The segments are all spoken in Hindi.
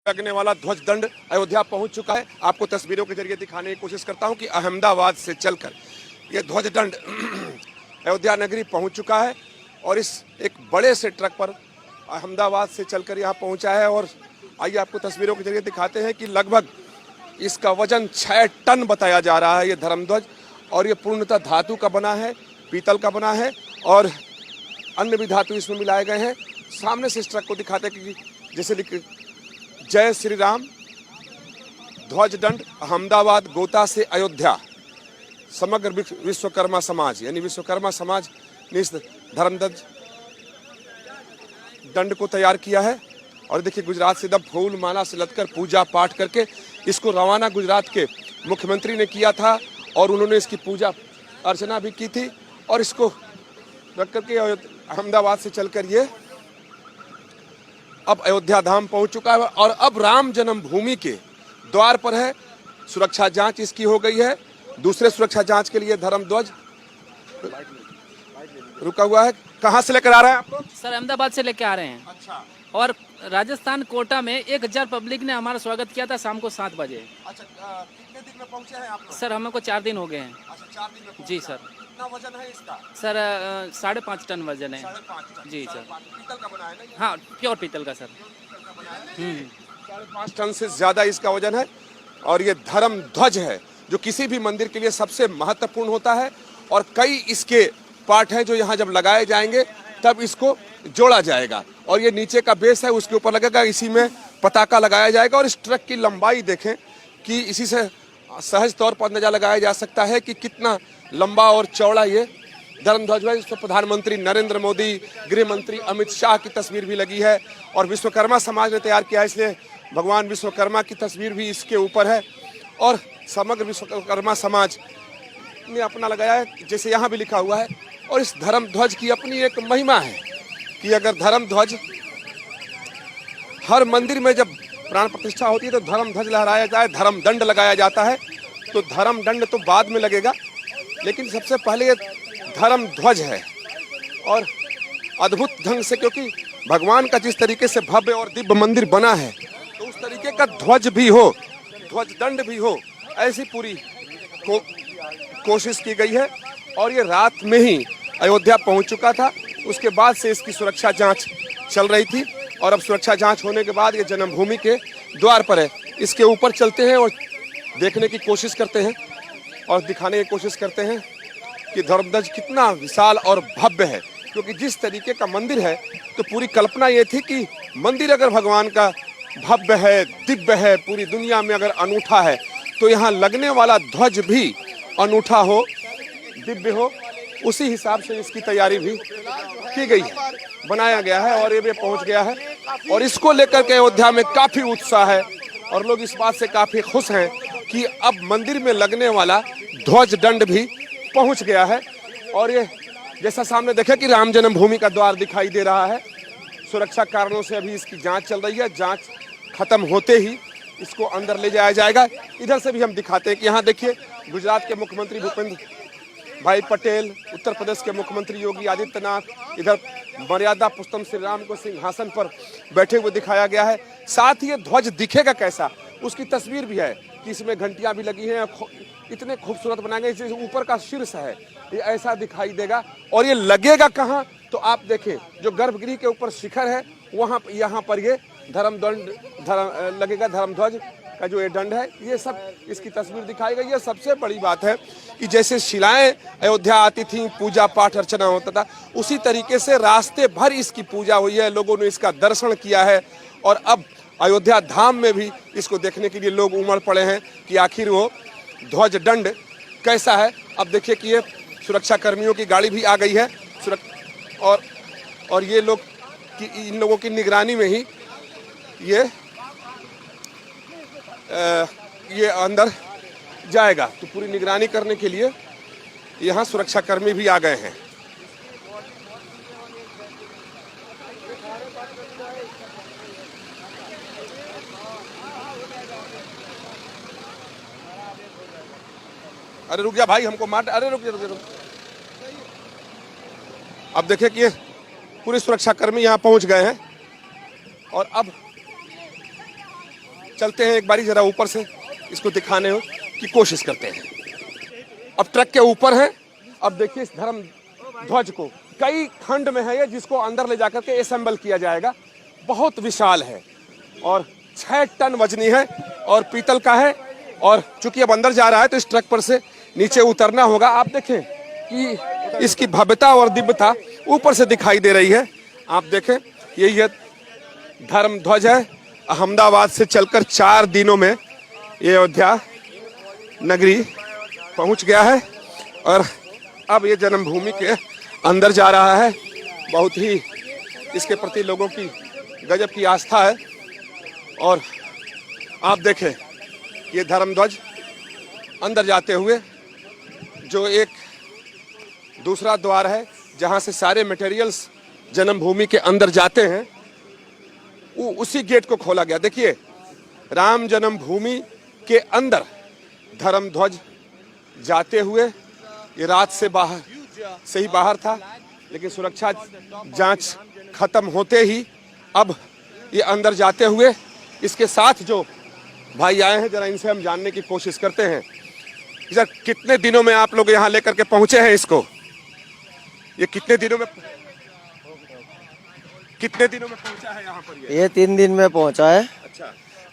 लगने वाला ध्वज दंड अयोध्या पहुंच चुका है। आपको तस्वीरों के जरिए दिखाने की कोशिश करता हूं कि अहमदाबाद से चलकर यह ध्वज दंड अयोध्या नगरी पहुंच चुका है और इस एक बड़े से ट्रक पर अहमदाबाद से चलकर यहां पहुंचा है। और आइए आपको तस्वीरों के जरिए दिखाते हैं कि लगभग इसका वजन 6 टन बताया जा रहा है ये धर्मध्वज। और ये पूर्णतः धातु का बना है, पीतल का बना है और अन्य भी धातु इसमें मिलाए गए हैं। सामने से इस ट्रक को दिखाते हैं कि जैसे लिख जय श्री राम ध्वज दंड अहमदाबाद गोता से अयोध्या। समग्र विश्वकर्मा समाज यानी विश्वकर्मा समाज ने इस धर्मध्वज दंड को तैयार किया है। और देखिए गुजरात से फूल माला से लदकर पूजा पाठ करके इसको रवाना गुजरात के मुख्यमंत्री ने किया था और उन्होंने इसकी पूजा अर्चना भी की थी। और इसको रख करके अहमदाबाद से चलकर ये अब अयोध्या धाम पहुंच चुका है और अब राम जन्मभूमि के द्वार पर है। सुरक्षा जांच इसकी हो गई है। दूसरे सुरक्षा जांच के लिए धर्मध्वज रुका हुआ है। कहां से लेकर आ रहे हैं आप लोग? सर अहमदाबाद से लेकर आ रहे हैं। अच्छा। और राजस्थान कोटा में 1000 पब्लिक ने हमारा स्वागत किया था शाम को 7 बजे। अच्छा, कितने दिन में पहुंचे हैं आप लोग? सर हमको 4 दिन हो गए हैं। अच्छा, 4 दिन में जी सर। कितना वजन है इसका? सर 5.5 टन वजन है। 5.5 टन। जी सर। पीतल का बना है ना? हाँ प्योर पीतल का सर। 5.5 टन से ज्यादा इसका वजन है। और ये धर्म ध्वज है जो किसी भी मंदिर के लिए सबसे महत्वपूर्ण होता है। और कई इसके पार्ट हैं जो यहाँ जब लगाए जाएंगे तब इसको जोड़ा जाएगा। और ये नीचे का बेस है उसके ऊपर लगेगा, इसी में पताका लगाया जाएगा। और इस ट्रक की लंबाई देखें कि इसी से सहज तौर पर अंदाजा लगाया जा सकता है कि कितना लंबा और चौड़ा ये धर्मध्वज है। इस पर प्रधानमंत्री नरेंद्र मोदी, गृह मंत्री अमित शाह की तस्वीर भी लगी है और विश्वकर्मा समाज ने तैयार किया है, इसलिए भगवान विश्वकर्मा की तस्वीर भी इसके ऊपर है। और समग्र विश्वकर्मा समाज ने अपना लगाया है, जैसे यहाँ भी लिखा हुआ है। और इस धर्मध्वज की अपनी एक महिमा है कि अगर धर्मध्वज हर मंदिर में जब प्राण प्रतिष्ठा होती है तो धर्मध्वज लहराया जाए, धर्म दंड लगाया जाता है। तो धर्म दंड तो बाद में लगेगा, लेकिन सबसे पहले ये धर्म ध्वज है। और अद्भुत ढंग से, क्योंकि भगवान का जिस तरीके से भव्य और दिव्य मंदिर बना है तो उस तरीके का ध्वज भी हो, ध्वज दंड भी हो, ऐसी पूरी कोशिश की गई है। और ये रात में ही अयोध्या पहुंच चुका था। उसके बाद से इसकी सुरक्षा जांच चल रही थी और अब सुरक्षा जांच होने के बाद ये जन्मभूमि के द्वार पर है। इसके ऊपर चलते हैं और देखने की कोशिश करते हैं और दिखाने की कोशिश करते हैं कि धर्मध्वज कितना विशाल और भव्य है। क्योंकि जिस तरीके का मंदिर है तो पूरी कल्पना ये थी कि मंदिर अगर भगवान का भव्य है, दिव्य है, पूरी दुनिया में अगर अनूठा है तो यहाँ लगने वाला ध्वज भी अनूठा हो, दिव्य हो। उसी हिसाब से इसकी तैयारी भी की गई है, बनाया गया है और ये भी पहुंच गया है। और इसको लेकर के अयोध्या में काफी उत्साह है और लोग इस बात से काफी खुश हैं कि अब मंदिर में लगने वाला ध्वज दंड भी पहुंच गया है। और ये जैसा सामने देखे कि राम जन्मभूमि का द्वार दिखाई दे रहा है। सुरक्षा कारणों से अभी इसकी जांच चल रही है। जांच खत्म होते ही इसको अंदर ले जाया जाएगा। इधर से भी हम दिखाते हैं कि यहाँ देखिए गुजरात के मुख्यमंत्री भूपेंद्र भाई पटेल, उत्तर प्रदेश के मुख्यमंत्री योगी आदित्यनाथ, इधर मर्यादा पुरुषोत्तम श्री राम को सिंहासन पर बैठे हुए दिखाया गया है। साथ ही ये ध्वज दिखेगा कैसा उसकी तस्वीर भी है कि इसमें घंटियां भी लगी हैं। इतने खूबसूरत बनाए गए, जैसे ऊपर का शीर्ष है ये ऐसा दिखाई देगा। और ये लगेगा कहाँ तो आप देखें, जो गर्भगृह के ऊपर शिखर है वहाँ यहाँ पर ये धर्मदंड लगेगा। धर्मध्वज का जो ये दंड है, ये सब इसकी तस्वीर दिखाई गई है। सबसे बड़ी बात है कि जैसे शिलाएं अयोध्या आती थी, पूजा पाठ अर्चना होता था, उसी तरीके से रास्ते भर इसकी पूजा हुई है, लोगों ने इसका दर्शन किया है। और अब अयोध्या धाम में भी इसको देखने के लिए लोग उमड़ पड़े हैं कि आखिर वो ध्वज दंड कैसा है। अब देखिए कि ये सुरक्षा कर्मियों की गाड़ी भी आ गई है और ये लोग इन लोगों की निगरानी में ही ये अंदर जाएगा। तो पूरी निगरानी करने के लिए यहाँ सुरक्षा कर्मी भी आ गए हैं। अरे रुक जा भाई, हमको मार। अरे रुक जा। अब देखिए कि ये पूरे सुरक्षा कर्मी यहाँ पहुंच गए हैं और अब चलते हैं एक बारी जरा ऊपर से इसको दिखाने की कोशिश करते हैं। अब ट्रक के ऊपर है। अब देखिए इस धर्म ध्वज को कई खंड में है ये, जिसको अंदर ले जाकर के असेंबल किया जाएगा। बहुत विशाल है और 6 टन वजनी है और पीतल का है। और चूंकि अब अंदर जा रहा है तो इस ट्रक पर से नीचे उतरना होगा। आप देखें कि इसकी भव्यता और दिव्यता ऊपर से दिखाई दे रही है। आप देखें ये धर्म ध्वज है। अहमदाबाद से चलकर 4 दिनों में ये अयोध्या नगरी पहुंच गया है और अब ये जन्मभूमि के अंदर जा रहा है। बहुत ही इसके प्रति लोगों की गजब की आस्था है। और आप देखें ये धर्म ध्वज अंदर जाते हुए जो एक दूसरा द्वार है जहां से सारे मटेरियल्स जन्मभूमि के अंदर जाते हैं, उसी गेट को खोला गया। देखिए राम जन्मभूमि के अंदर धर्म ध्वज जाते हुए ये रात से ही बाहर था, लेकिन सुरक्षा जांच खत्म होते ही अब ये अंदर जाते हुए इसके साथ जो भाई आए हैं जरा इनसे हम जानने की कोशिश करते हैं। सर कितने दिनों में आप लोग यहाँ लेकर के पहुंचे हैं इसको? ये कितने दिनों में पहुंचा है यहाँ पर? ये 3 दिन में पहुंचा है। अच्छा।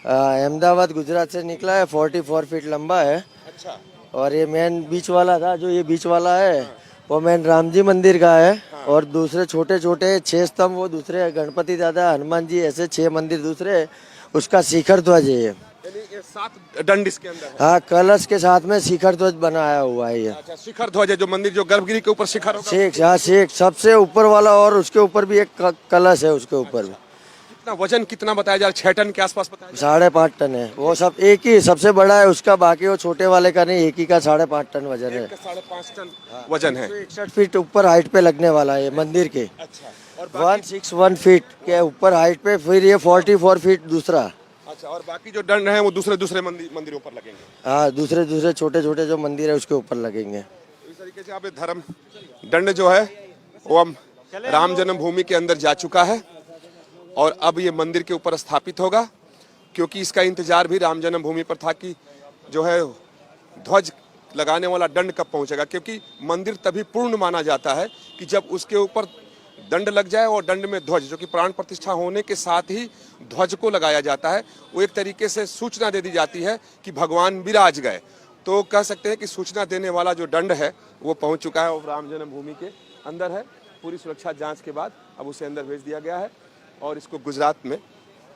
अहमदाबाद गुजरात से निकला है। 44 फीट लंबा है। अच्छा। और ये मेन बीच वाला था, जो ये बीच वाला है वो मेन राम जी मंदिर का है। और दूसरे छोटे छोटे 6 स्तंभ वो दूसरे गणपति दादा, हनुमान जी, ऐसे 6 मंदिर दूसरे, उसका शिखर ध्वज है ये। यानी ये 7 दंड इसके अंदर है। हाँ, कलश के साथ में शिखर ध्वज बनाया हुआ है ये। अच्छा, शिखर ध्वज है जो मंदिर जो गर्भगृह के ऊपर शिखर होगा। शेख सबसे ऊपर वाला, और उसके ऊपर भी एक कलश है उसके ऊपर। कितना वजन कितना बताया जा रहा है? 6 टन के आसपास बताया जा 5.5 टन है। वो सब एक ही सबसे बड़ा है उसका, बाकी वो छोटे वाले का नहीं, एक ही का 5.5 टन वजन है। 5.5 टन वजन है। 61 फीट ऊपर हाइट पे लगने वाला है मंदिर के। अच्छा। और 161 फीट के ऊपर हाइट पे, फिर ये 44 फीट दूसरा। अच्छा, और बाकी जो दंड है वो दूसरे मंदिरों पर लगेंगे। हाँ, दूसरे छोटे छोटे जो मंदिर है उसके ऊपर लगेंगे। इस तरीके से आप धर्म दंड जो है वो हम राम जन्मभूमि के अंदर जा चुका है और अब ये मंदिर के ऊपर स्थापित होगा, क्योंकि इसका इंतजार भी राम जन्मभूमि पर था कि जो है ध्वज लगाने वाला दंड कब पहुंचेगा, क्योंकि मंदिर तभी पूर्ण माना जाता है कि जब उसके ऊपर दंड लग जाए और दंड में ध्वज, जो कि प्राण प्रतिष्ठा होने के साथ ही ध्वज को लगाया जाता है। वो एक तरीके से सूचना दे दी जाती है कि भगवान विराज गए। तो कह सकते हैं कि सूचना देने वाला जो दंड है वो पहुंच चुका है और राम जन्मभूमि के अंदर है। पूरी सुरक्षा जांच के बाद अब उसे अंदर भेज दिया गया है और इसको गुजरात में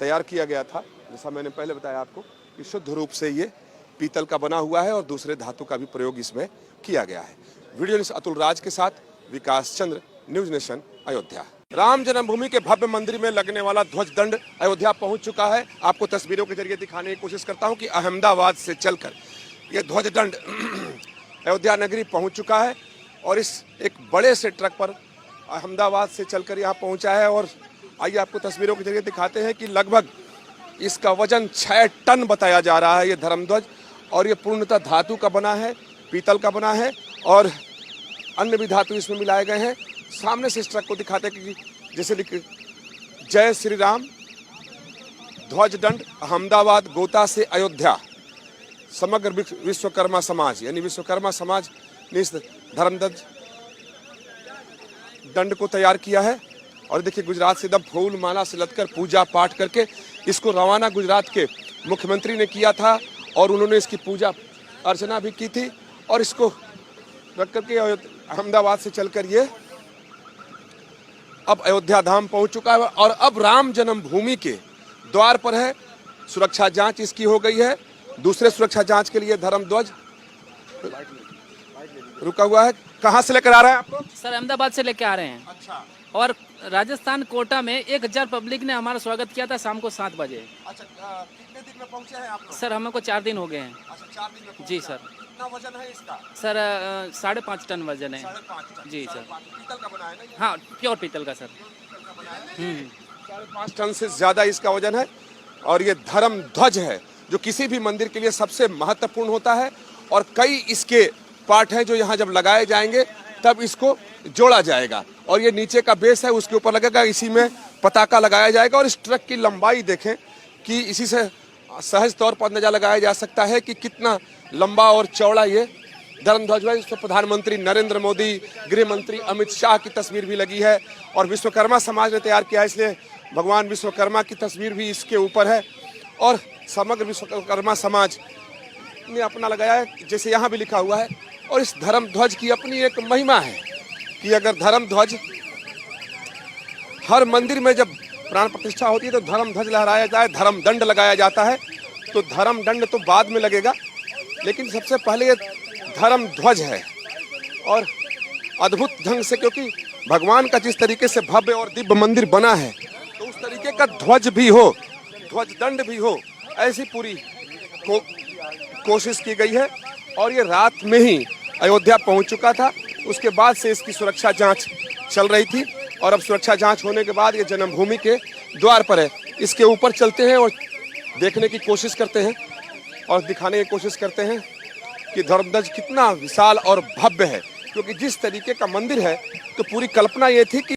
तैयार किया गया था। जैसा मैंने पहले बताया आपको कि शुद्ध रूप से ये पीतल का बना हुआ है और दूसरे धातु का भी प्रयोग इसमें किया गया है। वीडियो जर्नलिस्ट अतुल राज के साथ विकास चंद्र, न्यूज नेशन, अयोध्या। राम जन्मभूमि के भव्य मंदिर में लगने वाला ध्वज दंड अयोध्या पहुंच चुका है। आपको तस्वीरों के जरिए दिखाने की कोशिश करता हूं कि अहमदाबाद से चलकर यह ध्वज दंड अयोध्या नगरी पहुंच चुका है और इस एक बड़े से ट्रक पर अहमदाबाद से चलकर यहाँ पहुंचा है। और आइए आपको तस्वीरों के जरिए दिखाते हैं कि लगभग इसका वजन 6 टन बताया जा रहा है ये धर्म ध्वज। और ये पूर्णतः धातु का बना है, पीतल का बना है और अन्य भी धातु इसमें मिलाए गए हैं। सामने से इस ट्रक को दिखाते हैं कि जैसे लिखे जय श्री राम ध्वज दंड अहमदाबाद गोता से अयोध्या, समग्र विश्वकर्मा समाज, यानी विश्वकर्मा समाज ने इस धर्म ध्वज दंड को तैयार किया है। और देखिए गुजरात से एकदम फूल माला से लदकर पूजा पाठ करके इसको रवाना गुजरात के मुख्यमंत्री ने किया था और उन्होंने इसकी पूजा अर्चना भी की थी। और इसको रख करके अहमदाबाद से चलकर ये अब अयोध्या धाम पहुंच चुका है और अब राम जन्मभूमि के द्वार पर है। सुरक्षा जांच इसकी हो गई है। दूसरे सुरक्षा जांच के लिए धर्म ध्वज रुका हुआ है। कहां से लेकर आ रहे हैं आपको? सर अहमदाबाद से लेके आ रहे हैं। अच्छा। और राजस्थान कोटा में 1000 पब्लिक ने हमारा स्वागत किया था शाम को 7 बजे। अच्छा, कितने दिन में पहुंचे हैं आप लोग? सर हमको 4 दिन हो गए हैं। अच्छा, 4 दिन में जी सर। कितना वजन है इसका? सर 5.5 टन वजन है। 5.5 टन। जी सर। पीतल का बना है ना ये? हाँ, प्योर पीतल का सर। 5.5 टन से ज्यादा इसका वजन है। और ये धर्म ध्वज है जो किसी भी मंदिर के लिए सबसे महत्वपूर्ण होता है। और कई इसके पार्ट हैं जो यहाँ जब लगाए जाएंगे तब इसको जोड़ा जाएगा। और ये नीचे का बेस है उसके ऊपर लगेगा, इसी में पताका लगाया जाएगा। और इस ट्रक की लंबाई देखें कि इसी से सहज तौर पर अंदाजा लगाया जा सकता है कि कितना लंबा और चौड़ा ये धर्म ध्वज है। इस पर प्रधानमंत्री नरेंद्र मोदी, गृह मंत्री अमित शाह की तस्वीर भी लगी है और विश्वकर्मा समाज ने तैयार किया है, इसलिए भगवान विश्वकर्मा की तस्वीर भी इसके ऊपर है। और समग्र विश्वकर्मा समाज ने अपना लगाया है, जैसे यहाँ भी लिखा हुआ है। और इस धर्म ध्वज की अपनी एक महिमा है कि अगर धर्म ध्वज हर मंदिर में जब प्राण प्रतिष्ठा होती है तो धर्म ध्वज लहराया जाए, धर्म दंड लगाया जाता है। तो धर्म दंड तो बाद में लगेगा, लेकिन सबसे पहले ये धर्म ध्वज है। और अद्भुत ढंग से, क्योंकि भगवान का जिस तरीके से भव्य और दिव्य मंदिर बना है तो उस तरीके का ध्वज भी हो, ध्वज दंड भी हो, ऐसी पूरी कोशिश की गई है। और ये रात में ही अयोध्या पहुंच चुका था, उसके बाद से इसकी सुरक्षा जांच चल रही थी और अब सुरक्षा जांच होने के बाद ये जन्मभूमि के द्वार पर है। इसके ऊपर चलते हैं और देखने की कोशिश करते हैं और दिखाने की कोशिश करते हैं कि धर्मध्वज कितना विशाल और भव्य है। क्योंकि जिस तरीके का मंदिर है तो पूरी कल्पना ये थी कि